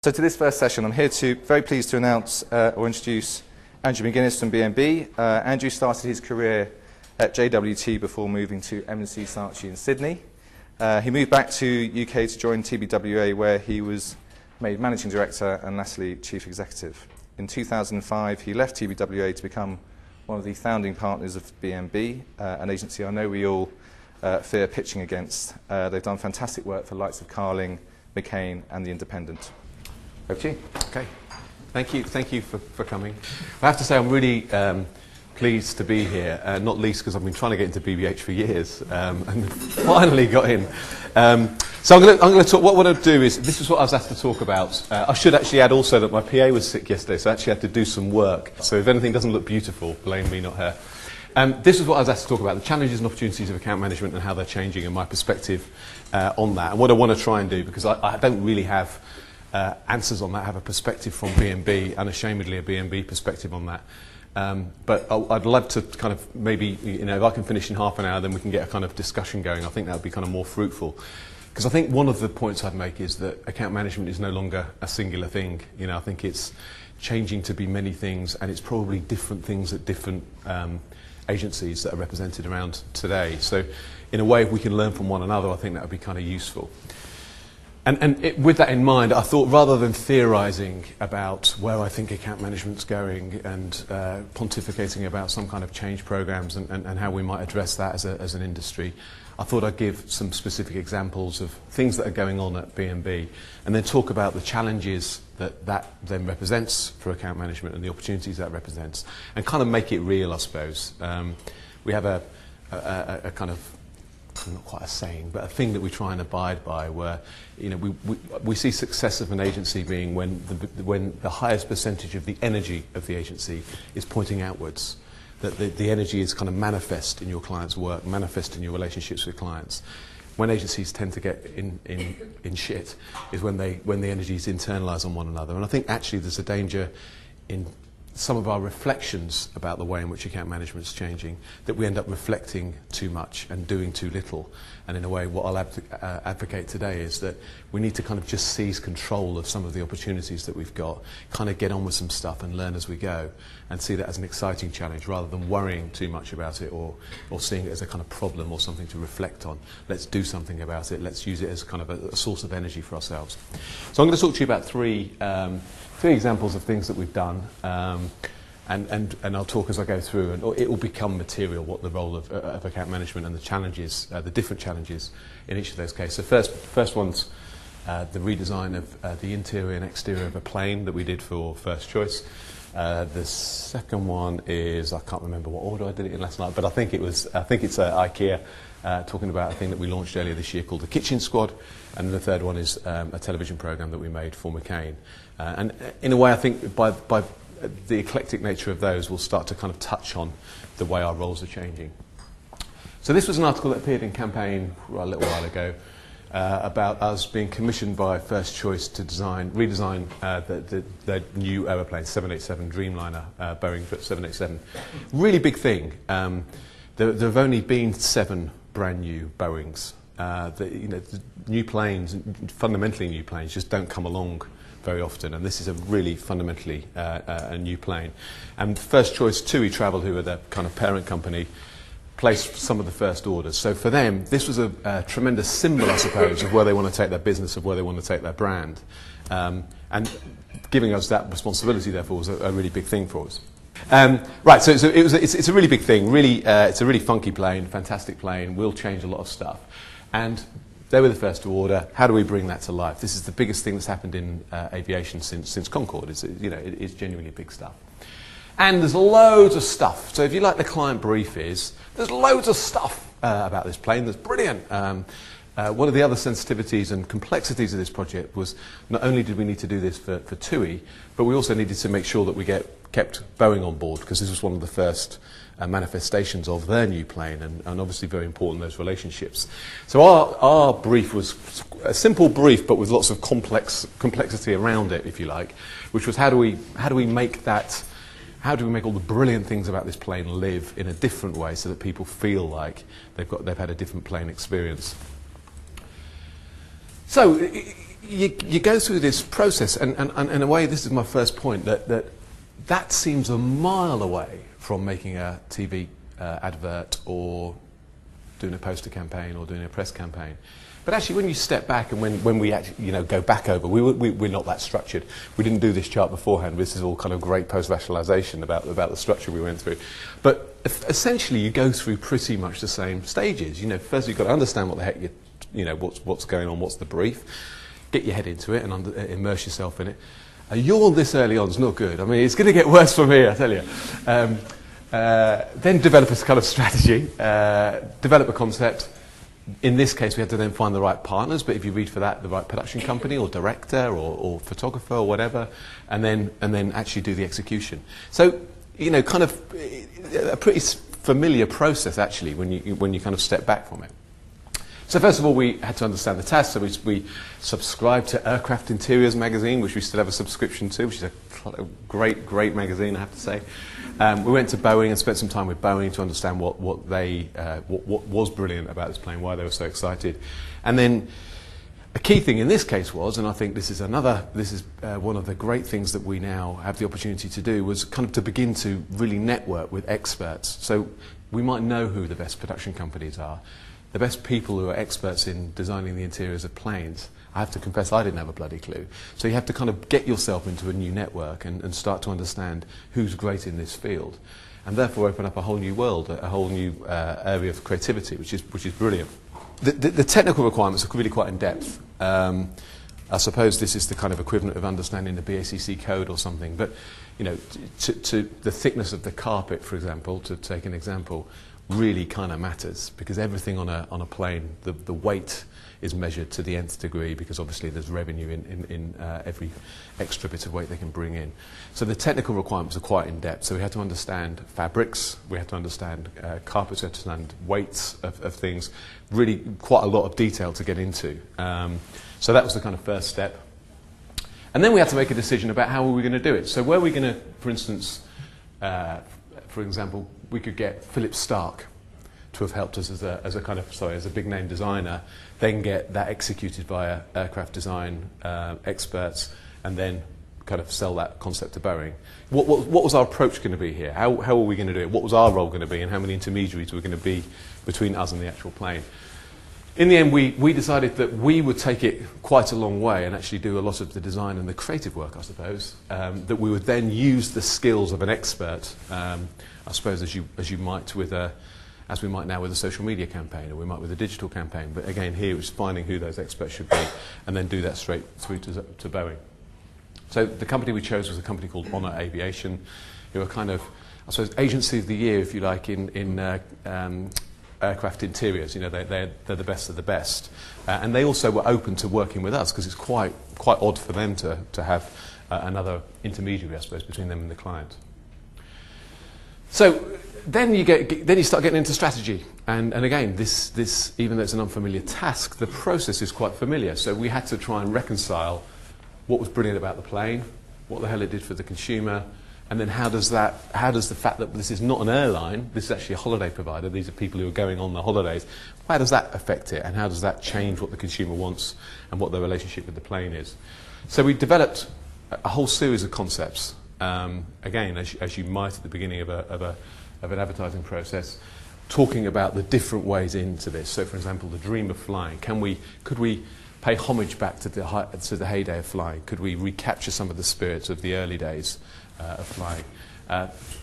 So to this first session, I'm very pleased to announce or introduce Andrew McGuiness from B&B. Andrew started his career at JWT before moving to M&C Saatchi in Sydney. He moved back to UK to join TBWA, where he was made Managing Director and lastly Chief Executive. In 2005, he left TBWA to become one of the founding partners of B&B, an agency I know we all fear pitching against. They've done fantastic work for the likes of Carling, McCain and The Independent. Over to you. Okay. Thank you for coming. I have to say I'm really pleased to be here, not least because I've been trying to get into BBH for years and finally got in. So I'm going to talk. What I want to do is, this is what I was asked to talk about. I should actually add also that my PA was sick yesterday, so I actually had to do some work. So if anything doesn't look beautiful, blame me, not her. This is what I was asked to talk about, the challenges and opportunities of account management and how they're changing and my perspective on that. And what I want to try and do, because I don't really have answers on that, have a perspective from B&B, unashamedly a B&B perspective on that. But I'd love to kind of maybe, if I can finish in half an hour, then we can get a kind of discussion going. I think that would be kind of more fruitful. Because I think one of the points I'd make is that account management is no longer a singular thing. I think it's changing to be many things, and it's probably different things at different agencies that are represented around today. So in a way, if we can learn from one another, I think that would be kind of useful. And with that in mind, I thought rather than theorising about where I think account management's going and pontificating about some kind of change programs and how we might address that as an industry, I thought I'd give some specific examples of things that are going on at B&B and then talk about the challenges that then represents for account management and the opportunities that represents, and kind of make it real, I suppose. We have a kind of, not quite a saying, but a thing that we try and abide by, where we see success of an agency being when the highest percentage of the energy of the agency is pointing outwards, that the energy is kind of manifest in your clients' work, manifest in your relationships with clients. When agencies tend to get in shit is when the energy is internalised on one another. And I think actually there's a danger in some of our reflections about the way in which account management is changing, that we end up reflecting too much and doing too little. And in a way, what I'll advocate today is that we need to kind of just seize control of some of the opportunities that we've got, kind of get on with some stuff and learn as we go, and see that as an exciting challenge rather than worrying too much about it or seeing it as a kind of problem or something to reflect on. Let's do something about it. Let's use it as kind of a source of energy for ourselves. So I'm going to talk to you about three examples of things that we've done, and I'll talk as I go through, and it will become material what the role of account management and the challenges, the different challenges in each of those cases. So first one's the redesign of the interior and exterior of a plane that we did for First Choice. The second one is, I can't remember what order I did it in last night, but I think it's IKEA, talking about a thing that we launched earlier this year called the Kitchen Squad. And the third one is a television programme that we made for McCain. And in a way, I think by the eclectic nature of those, we'll start to kind of touch on the way our roles are changing. So this was an article that appeared in Campaign a little while ago about us being commissioned by First Choice to redesign the new aeroplane, 787 Dreamliner, Boeing 787. Really big thing. There have only been 7 brand new Boeings. The new planes, fundamentally new planes, just don't come along very often, and this is a really fundamentally a new plane. And First Choice TUI Travel, who are the kind of parent company, placed some of the first orders. So for them, this was a tremendous symbol, I suppose, of where they want to take their business, of where they want to take their brand. And giving us that responsibility, therefore, was a really big thing for us. Right, so it's a really big thing. Really, it's a really funky plane, fantastic plane, will change a lot of stuff. And they were the first to order. How do we bring that to life? This is the biggest thing that's happened in aviation since Concorde. It's genuinely big stuff. And there's loads of stuff. So if you like the client brief there's loads of stuff about this plane that's brilliant. One of the other sensitivities and complexities of this project was not only did we need to do this for TUI, but we also needed to make sure that we kept Boeing on board, because this was one of the first manifestations of their new plane, and obviously very important, those relationships. So our brief was a simple brief, but with lots of complexity around it, if you like, which was how do we make all the brilliant things about this plane live in a different way, so that people feel like they've had a different plane experience. So you go through this process, and in a way, this is my first point, that seems a mile away from making a TV advert or doing a poster campaign or doing a press campaign. But actually, when you step back and when we actually go back over, we're not that structured. We didn't do this chart beforehand. This is all kind of great post-rationalisation about the structure we went through. But essentially, you go through pretty much the same stages. First you've got to understand what the heck what's going on, what's the brief. Get your head into it and immerse yourself in it. A yawn this early on is not good. I mean, it's going to get worse from here, I tell you. Then develop a kind of strategy, develop a concept. In this case, we had to then find the right partners, but if you read for that, the right production company or director or photographer or whatever, and then actually do the execution. So, kind of a pretty familiar process, actually, when you kind of step back from it. So first of all, we had to understand the task. So we subscribed to Aircraft Interiors magazine, which we still have a subscription to, which is a great magazine, I have to say. We went to Boeing and spent some time with Boeing to understand what was brilliant about this plane, why they were so excited. And then a key thing in this case was, and I think this is one of the great things that we now have the opportunity to do, was kind of to begin to really network with experts. So we might know who the best production companies are, the best people who are experts in designing the interiors of planes. I have to confess, I didn't have a bloody clue. So you have to kind of get yourself into a new network and start to understand who's great in this field, and therefore open up a whole new world, a whole new area of creativity, which is brilliant. The technical requirements are really quite in depth. I suppose this is the kind of equivalent of understanding the BACC code or something. But to the thickness of the carpet, for example, to take an example, really kind of matters, because everything on a plane, the weight is measured to the nth degree, because obviously there's revenue in every extra bit of weight they can bring in. So the technical requirements are quite in depth. So we had to understand fabrics, we had to understand carpets, we had to understand weights of things, really quite a lot of detail to get into. So that was the kind of first step. And then we had to make a decision about how we were going to do it. So were we going to, for instance, for example, we could get Philip Stark to have helped us as a big name designer, then get that executed by aircraft design experts, and then kind of sell that concept to Boeing. What was our approach going to be here? How were we going to do it? What was our role going to be, and how many intermediaries were going to be between us and the actual plane? In the end, we decided that we would take it quite a long way and actually do a lot of the design and the creative work, I suppose, that we would then use the skills of an expert, I suppose, as you might as we might now with a social media campaign, or we might with a digital campaign. But again, here it was finding who those experts should be and then do that straight through to Boeing. So the company we chose was a company called Honor Aviation, who are kind of, I suppose, agency of the year, if you like, in aircraft interiors. They're the best of the best. And they also were open to working with us, because it's quite odd for them to have another intermediary, I suppose, between them and the client. So then you start getting into strategy, and again, this even though it's an unfamiliar task, the process is quite familiar. So we had to try and reconcile what was brilliant about the plane, what the hell it did for the consumer, and then how does the fact that this is not an airline, this is actually a holiday provider, these are people who are going on the holidays, how does that affect it, and how does that change what the consumer wants and what their relationship with the plane is? So we developed a whole series of concepts. Again, as you might at the beginning of an advertising process, talking about the different ways into this. So, for example, the dream of flying. Could we pay homage back to the heyday of flying? Could we recapture some of the spirits of the early days of flying?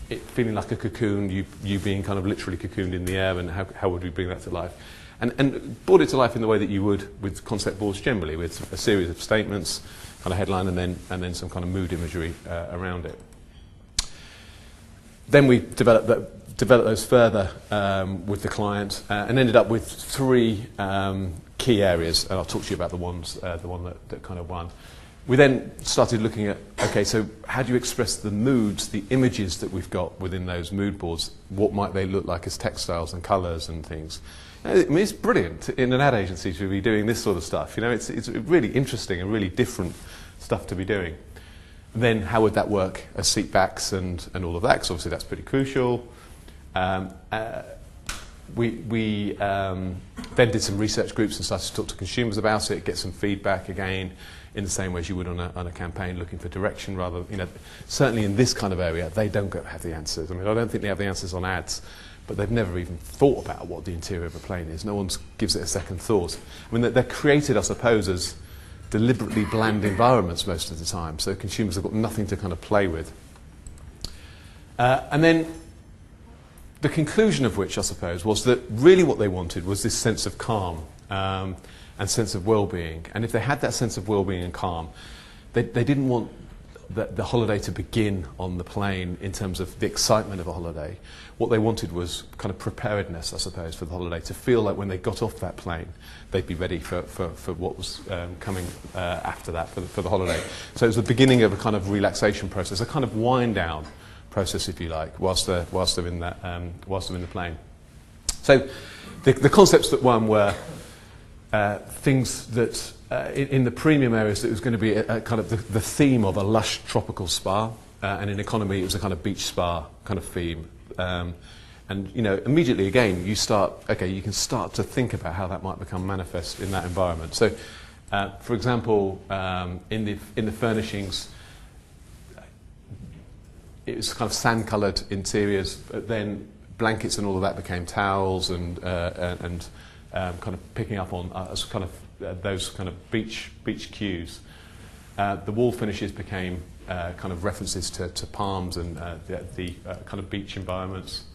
It feeling like a cocoon, you being kind of literally cocooned in the air, and how would we bring that to life? And brought it to life in the way that you would with concept boards generally, with a series of statements, kind of headline, and then some kind of mood imagery around it. Then we developed those further with the client, and ended up with three key areas, and I'll talk to you about the one that kind of won. We then started looking at, okay, so how do you express the moods, the images that we've got within those mood boards? What might they look like as textiles and colours and things? I mean, it's brilliant in an ad agency to be doing this sort of stuff. It's really interesting and really different stuff to be doing. And then how would that work as seat backs and all of that? Because obviously that's pretty crucial. we then did some research groups and started to talk to consumers about it, get some feedback again, in the same way as you would on a campaign, looking for direction rather. Certainly in this kind of area, they don't have the answers. I mean, I don't think they have the answers on ads, but they've never even thought about what the interior of a plane is. No one gives it a second thought. I mean, they're created, I suppose, as deliberately bland environments most of the time, so consumers have got nothing to kind of play with. And then the conclusion of which, I suppose, was that really what they wanted was this sense of calm and sense of well-being. And if they had that sense of well-being and calm, they didn't want the holiday to begin on the plane in terms of the excitement of a holiday. What they wanted was kind of preparedness, I suppose, for the holiday, to feel like when they got off that plane, they'd be ready for what was coming after that, for the holiday. So it was the beginning of a kind of relaxation process, a kind of wind-down process, if you like, whilst they're in the plane. So the concepts that won were things that in the premium areas, it was going to be a kind of the theme of a lush tropical spa, and in economy it was a kind of beach spa kind of theme. And immediately again you can start to think about how that might become manifest in that environment. So, for example, in the furnishings, it was kind of sand-coloured interiors, but then blankets and all of that became towels and kind of picking up on those kind of beach cues. The wall finishes became kind of references to palms and the kind of beach environments.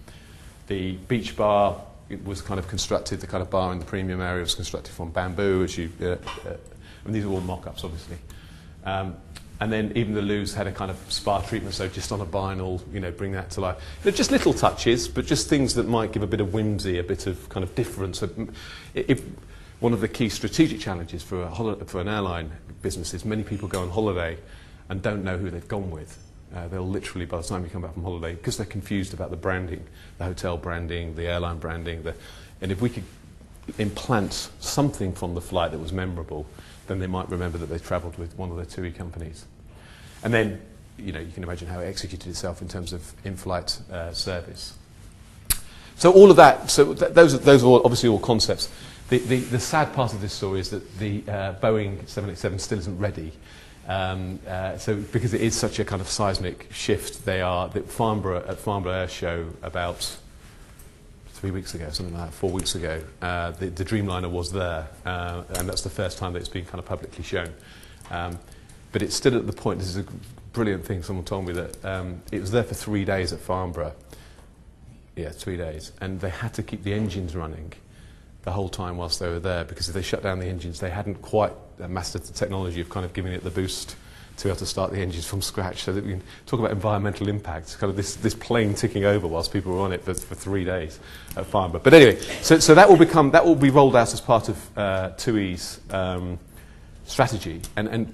The beach bar, it was kind of constructed, the kind of bar in the premium area was constructed from bamboo, and these are all mock-ups, obviously. And then even the loos had a kind of spa treatment, so just on a vinyl, bring that to life. They're just little touches, but just things that might give a bit of whimsy, a bit of kind of difference. If one of the key strategic challenges for an airline business is many people go on holiday and don't know who they've gone with. They'll literally, by the time you come back from holiday, because they're confused about the branding, the hotel branding, the airline branding, and if we could implant something from the flight that was memorable, then they might remember that they travelled with one of the TUI companies. And then, you can imagine how it executed itself in terms of in-flight service. So all of that, those are obviously all concepts. The sad part of this story is that the Boeing 787 still isn't ready. Because it is such a kind of seismic shift, at Farnborough Air Show about 3 weeks ago, something like that, 4 weeks ago, the Dreamliner was there, and that's the first time that it's been kind of publicly shown. But it's still at the point, this is a brilliant thing, someone told me that it was there for 3 days at Farnborough. Yeah, 3 days. And they had to keep the engines running the whole time whilst they were there, because if they shut down the engines, they hadn't quite mastered the technology of kind of giving it the boost to be able to start the engines from scratch. So that we can talk about environmental impacts, kind of this plane ticking over whilst people were on it for 3 days at Farnborough. But anyway, so that will be rolled out as part of TUI's strategy. And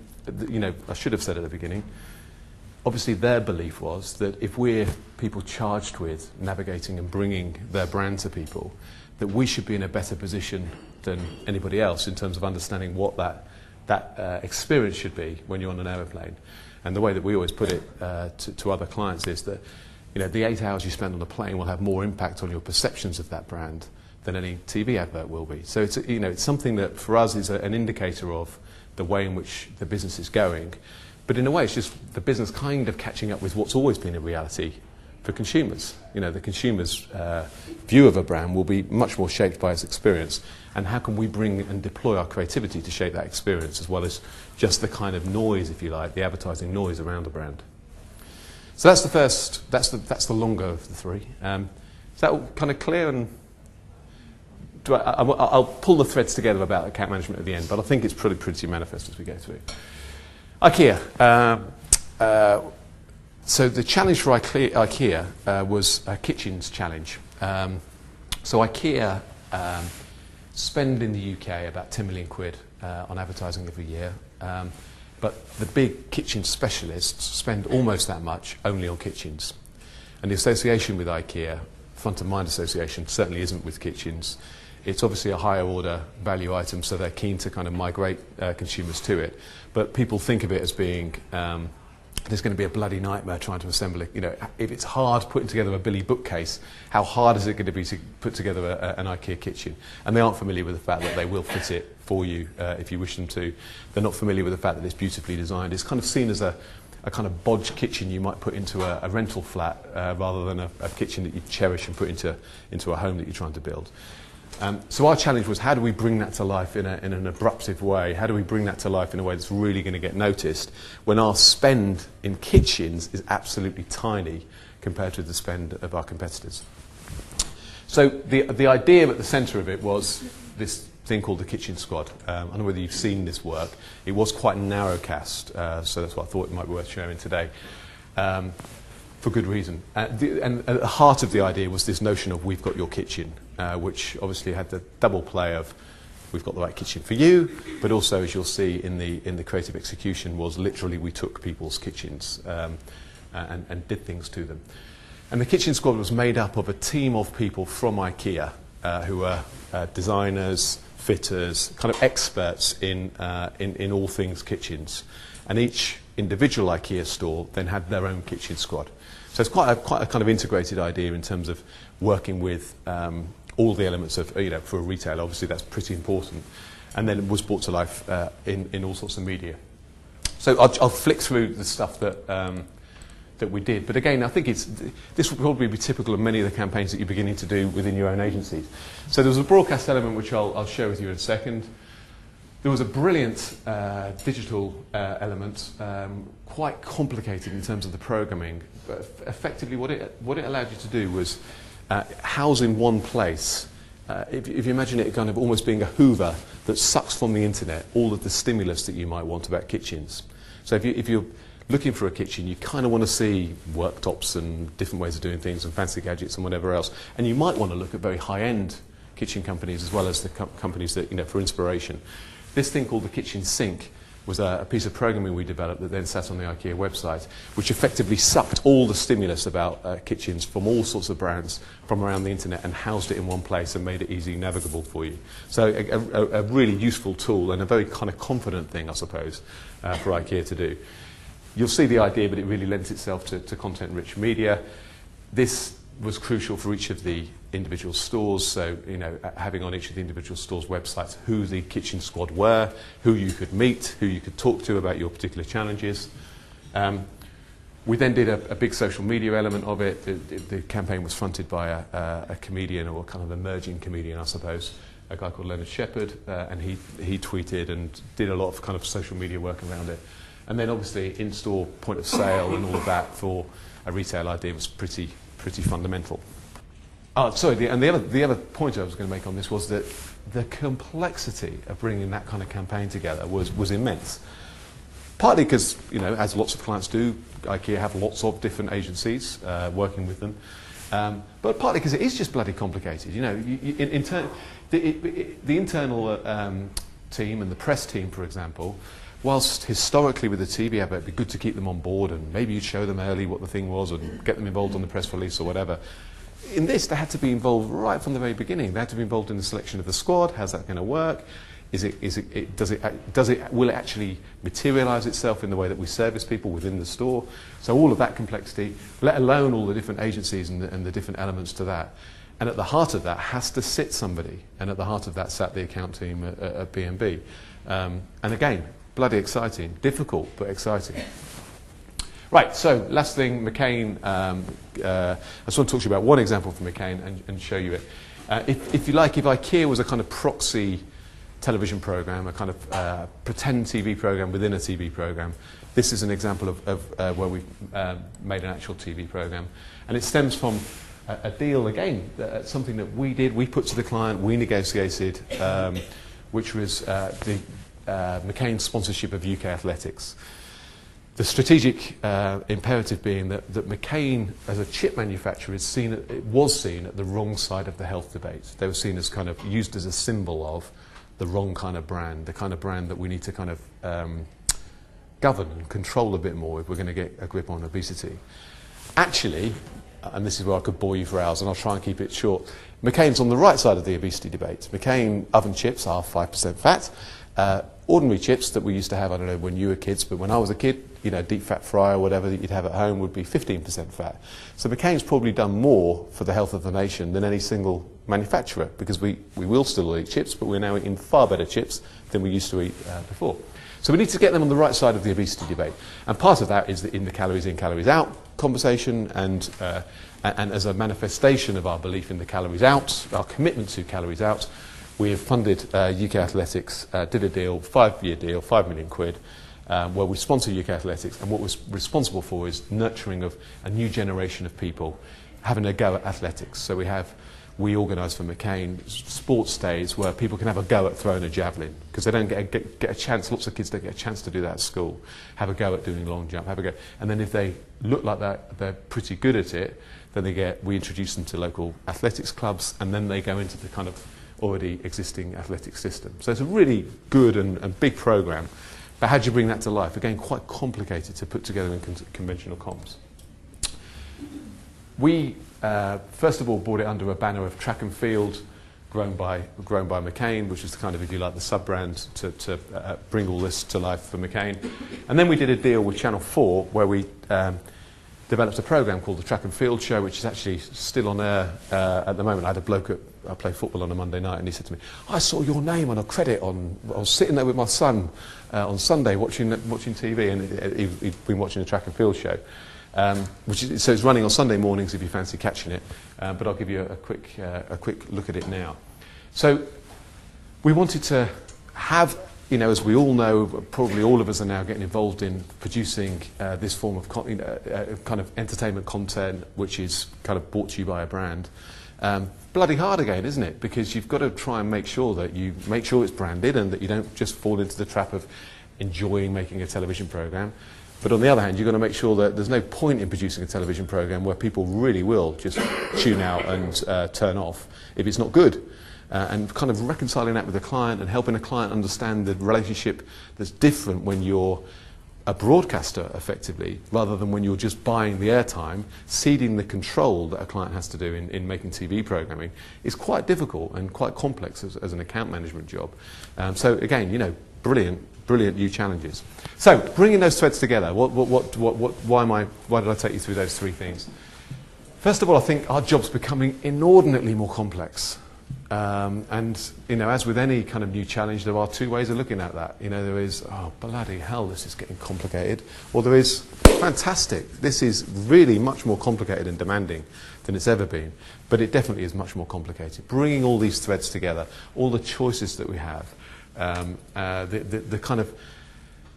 I should have said at the beginning, obviously their belief was that if we're people charged with navigating and bringing their brand to people, that we should be in a better position than anybody else in terms of understanding what that experience should be when you're on an aeroplane. And the way that we always put it to other clients is that the 8 hours you spend on a plane will have more impact on your perceptions of that brand than any TV advert will be. So it's something that for us is an indicator of the way in which the business is going. But in a way, it's just the business kind of catching up with what's always been a reality for consumers. The consumer's view of a brand will be much more shaped by its experience. And how can we bring and deploy our creativity to shape that experience, as well as just the kind of noise, if you like, the advertising noise around a brand. So that's the first, that's the longer of the three. Is that all kind of clear? And I'll pull the threads together about account management at the end, but I think it's pretty manifest as we go through. IKEA. So the challenge for IKEA was a kitchens challenge. So IKEA spend in the UK about 10 million quid on advertising every year, but the big kitchen specialists spend almost that much only on kitchens. And the association with IKEA, front of mind association, certainly isn't with kitchens. It's obviously a higher order value item, so they're keen to kind of migrate consumers to it. But people think of it as being there's going to be a bloody nightmare trying to assemble it. You know, if it's hard putting together a Billy bookcase, how hard is it going to be to put together an IKEA kitchen? And they aren't familiar with the fact that they will fit it for you if you wish them to. They're not familiar with the fact that it's beautifully designed. It's kind of seen as a kind of bodge kitchen you might put into a rental flat rather than a kitchen that you cherish and put into a home that you're trying to build. So our challenge was, how do we bring that to life in an abruptive way? How do we bring that to life in a way that's really going to get noticed when our spend in kitchens is absolutely tiny compared to the spend of our competitors? So the idea at the centre of it was this thing called the Kitchen Squad. I don't know whether you've seen this work. It was quite narrow cast, so that's why I thought it might be worth sharing today. For good reason. And at the heart of the idea was this notion of we've got your kitchen, which obviously had the double play of we've got the right kitchen for you, but also, as you'll see in the creative execution, was literally we took people's kitchens and did things to them. And the Kitchen Squad was made up of a team of people from IKEA who were designers, fitters, kind of experts in all things kitchens. And each individual IKEA store then had their own Kitchen Squad. So it's quite a kind of integrated idea in terms of working with all the elements of, you know, for a retailer, obviously that's pretty important. And then it was brought to life in all sorts of media. So I'll flick through the stuff that we did. But again, I think this will probably be typical of many of the campaigns that you're beginning to do within your own agencies. So there was a broadcast element which I'll share with you in a second. There was a brilliant digital element, quite complicated in terms of the programming, but effectively what it allowed you to do was house in one place. If you imagine it kind of almost being a hoover that sucks from the internet all of the stimulus that you might want about kitchens. So if you're looking for a kitchen, you kind of want to see worktops and different ways of doing things and fancy gadgets and whatever else. And you might want to look at very high-end kitchen companies as well as the companies that, you know, for inspiration. This thing called the Kitchen Sink was a piece of programming we developed that then sat on the IKEA website, which effectively sucked all the stimulus about kitchens from all sorts of brands from around the internet and housed it in one place and made it easily navigable for you. So a really useful tool and a very kind of confident thing, I suppose, for IKEA to do. You'll see the idea, but it really lends itself to content-rich media. This was crucial for each of the individual stores, so, you know, having on each of the individual stores' websites who the Kitchen Squad were, who you could meet, who you could talk to about your particular challenges. We then did a big social media element of it. The campaign was fronted by a comedian, or kind of emerging comedian, I suppose, a guy called Leonard Shepherd, and he tweeted and did a lot of kind of social media work around it. And then obviously in-store point of sale and all of that for a retail idea was pretty fundamental. The other point I was going to make on this was that the complexity of bringing that kind of campaign together was immense. Partly because, you know, as lots of clients do, IKEA have lots of different agencies working with them, but partly because it is just bloody complicated. You know, the internal team and the press team, for example, whilst historically with the TV advert it'd be good to keep them on board and maybe you'd show them early what the thing was and get them involved on the press release or whatever. In this, they had to be involved right from the very beginning. They had to be involved in the selection of the squad. How's that going to work? Will it actually materialise itself in the way that we service people within the store? So all of that complexity, let alone all the different agencies and the different elements to that. And at the heart of that has to sit somebody. And at the heart of that sat the account team at B&B. And again, bloody exciting. Difficult, but exciting. Right, so last thing, McCain. I just want to talk to you about one example from McCain and show you it. If you like, if IKEA was a kind of proxy television program, a kind of pretend TV program within a TV program, this is an example of where we've made an actual TV program. And it stems from a deal, again, something that we did, we put to the client, we negotiated, which was the McCain sponsorship of UK athletics. The strategic imperative being that McCain, as a chip manufacturer, was seen at the wrong side of the health debate. They were seen as kind of used as a symbol of the wrong kind of brand, the kind of brand that we need to kind of govern and control a bit more if we're going to get a grip on obesity. Actually, and this is where I could bore you for hours, and I'll try and keep it short, McCain's on the right side of the obesity debate. McCain oven chips are 5% fat. ordinary chips that we used to have, I don't know when you were kids, but when I was a kid, you know, deep fat fry or whatever that you'd have at home would be 15% fat. So McCain's probably done more for the health of the nation than any single manufacturer, because we will still eat chips, but we're now eating far better chips than we used to eat before. So we need to get them on the right side of the obesity debate. And part of that is in the calories in, calories out conversation, and as a manifestation of our belief in the calories out, our commitment to calories out, we have funded UK Athletics, did a deal, 5-year deal, 5 million quid, where we sponsor UK Athletics, and what we're responsible for is nurturing of a new generation of people having a go at athletics. So we organise for McCain sports days where people can have a go at throwing a javelin, because they don't get a chance, lots of kids don't get a chance to do that at school, have a go at doing long jump, have a go. And then if they look like they're pretty good at it, then we introduce them to local athletics clubs, and then they go into the kind of already existing athletic system. So it's a really good and big programme. But how do you bring that to life? Again, quite complicated to put together in conventional comps. We, first of all, brought it under a banner of track and field, grown by McCain, which is kind of, if you like, the sub-brand to bring all this to life for McCain. And then we did a deal with Channel 4 where we developed a programme called the Track and Field Show, which is actually still on air at the moment. I had a bloke I play football on a Monday night, and he said to me, "I saw your name on a credit I was sitting there with my son on Sunday watching TV," and he'd been watching the Track and Field Show. So it's running on Sunday mornings if you fancy catching it, but I'll give you a quick look at it now. So we wanted to have, you know, as we all know, probably all of us are now getting involved in producing this form of kind of entertainment content, which is kind of brought to you by a brand. Bloody hard again, isn't it? Because you've got to try and make sure that you make sure it's branded and that you don't just fall into the trap of enjoying making a television programme. But on the other hand, you've got to make sure that there's no point in producing a television programme where people really will just tune out and turn off if it's not good. And kind of reconciling that with the client and helping a client understand the relationship that's different when you're a broadcaster, effectively, rather than when you're just buying the airtime, ceding the control that a client has to do in making TV programming is quite difficult and quite complex as an account management job. So again, you know, brilliant new challenges. So bringing those threads together, why did I take you through those three things? First of all, I think our job's becoming inordinately more complex. And, you know, as with any kind of new challenge, there are two ways of looking at that. You know, there is, oh, bloody hell, this is getting complicated. Or there is, fantastic, this is really much more complicated and demanding than it's ever been. But it definitely is much more complicated. Bringing all these threads together, all the choices that we have, the kind of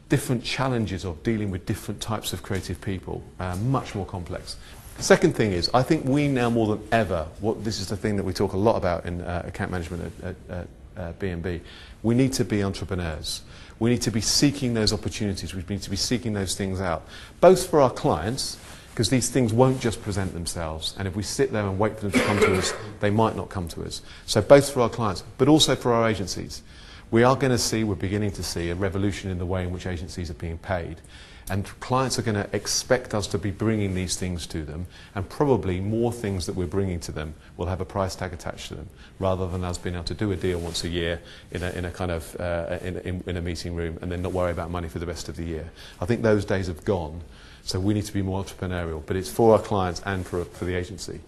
different challenges of dealing with different types of creative people, much more complex. Second thing is, I think we now more than ever, this is the thing that we talk a lot about in account management at B&B, we need to be entrepreneurs. We need to be seeking those opportunities. We need to be seeking those things out, both for our clients, because these things won't just present themselves, and if we sit there and wait for them to come to us, they might not come to us. So both for our clients, but also for our agencies. We're beginning to see a revolution in the way in which agencies are being paid. And clients are going to expect us to be bringing these things to them, and probably more things that we're bringing to them will have a price tag attached to them, rather than us being able to do a deal once a year in a kind of in a meeting room and then not worry about money for the rest of the year. I think those days have gone, so we need to be more entrepreneurial, but it's for our clients and for the agency.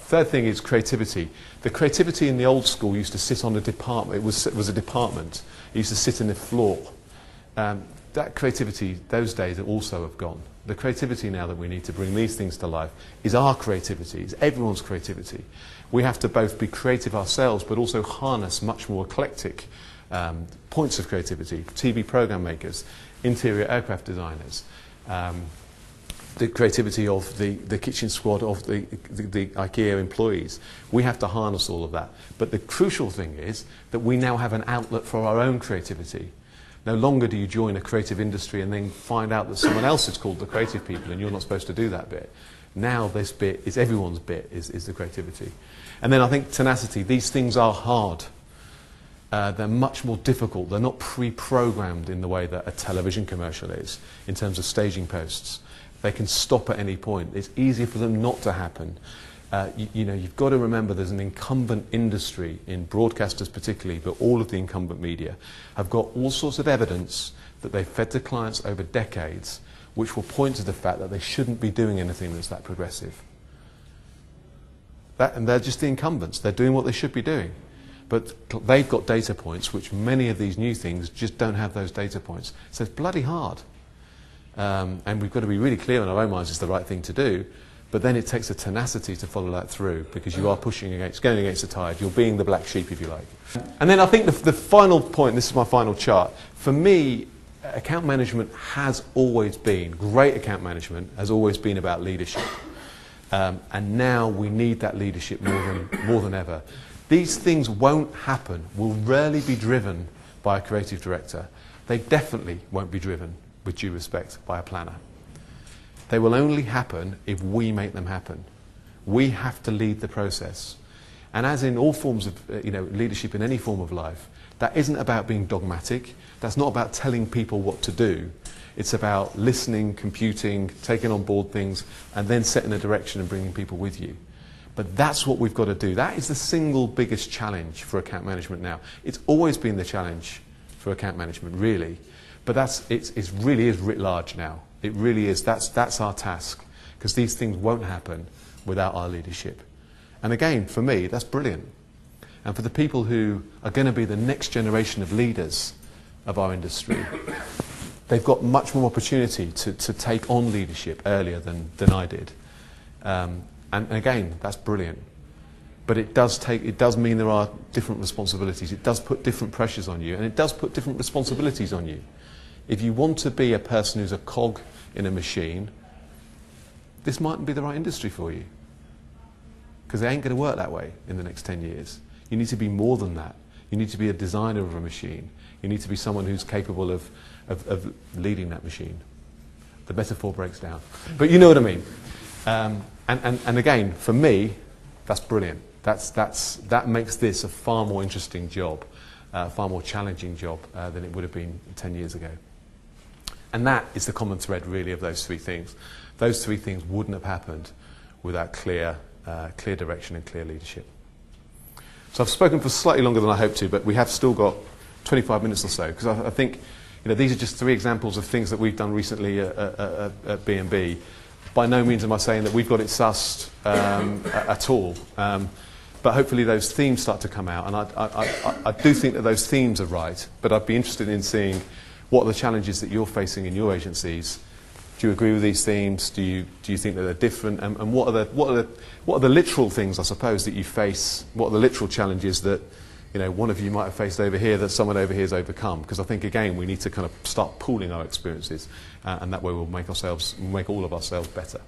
Third thing is creativity. The creativity in the old school used to sit on a department. It was a department. It used to sit in the floor. That creativity, those days also have gone. The creativity now that we need to bring these things to life is our creativity, is everyone's creativity. We have to both be creative ourselves, but also harness much more eclectic points of creativity. TV program makers, interior aircraft designers, the creativity of the kitchen squad, of the IKEA employees. We have to harness all of that. But the crucial thing is that we now have an outlet for our own creativity. No longer do you join a creative industry and then find out that someone else is called the creative people and you're not supposed to do that bit. Now this bit is everyone's bit, is the creativity. And then I think tenacity. These things are hard. They're much more difficult. They're not pre-programmed in the way that a television commercial is in terms of staging posts. They can stop at any point. It's easier for them not to happen. you've got to remember there's an incumbent industry in broadcasters particularly, but all of the incumbent media have got all sorts of evidence that they've fed to clients over decades, which will point to the fact that they shouldn't be doing anything that's that progressive. And they're just the incumbents. They're doing what they should be doing. But they've got data points, which many of these new things just don't have those data points. So it's bloody hard. And we've got to be really clear in our own minds it's the right thing to do. But then it takes a tenacity to follow that through, because you are going against the tide. You're being the black sheep, if you like. And then I think the final point, this is my final chart, for me, account management has always been, great account management has always been about leadership. And now we need that leadership more than ever. These things won't happen, will rarely be driven by a creative director. They definitely won't be driven, with due respect, by a planner. They will only happen if we make them happen. We have to lead the process. And as in all forms of leadership in any form of life, that isn't about being dogmatic. That's not about telling people what to do. It's about listening, computing, taking on board things, and then setting a direction and bringing people with you. But that's what we've got to do. That is the single biggest challenge for account management now. It's always been the challenge for account management, really. But it really is writ large now. It really is. That's our task, because these things won't happen without our leadership. And again, for me, that's brilliant. And for the people who are going to be the next generation of leaders of our industry, they've got much more opportunity to take on leadership earlier than I did. And again, that's brilliant. But it does mean there are different responsibilities. It does put different pressures on you, and it does put different responsibilities on you. If you want to be a person who's a cog in a machine, this mightn't be the right industry for you, because it ain't going to work that way in the next 10 years. You need to be more than that. You need to be a designer of a machine. You need to be someone who's capable of leading that machine. The metaphor breaks down. But you know what I mean. And again, for me, that's brilliant. That makes this a far more interesting job, a far more challenging job than it would have been 10 years ago. And that is the common thread, really, of those three things. Those three things wouldn't have happened without clear direction and clear leadership. So I've spoken for slightly longer than I hoped to, but we have still got 25 minutes or so, because I think these are just three examples of things that we've done recently at B&B. By no means am I saying that we've got it sussed at all, but hopefully those themes start to come out, and I do think that those themes are right, but I'd be interested in seeing what are the challenges that you're facing in your agencies. Do you agree with these themes? Do you think that they're different? And what are the literal things, I suppose, that you face? What are the literal challenges that one of you might have faced over here that someone over here has overcome? Because I think, again, we need to kind of start pooling our experiences, and that way we'll make all of ourselves better.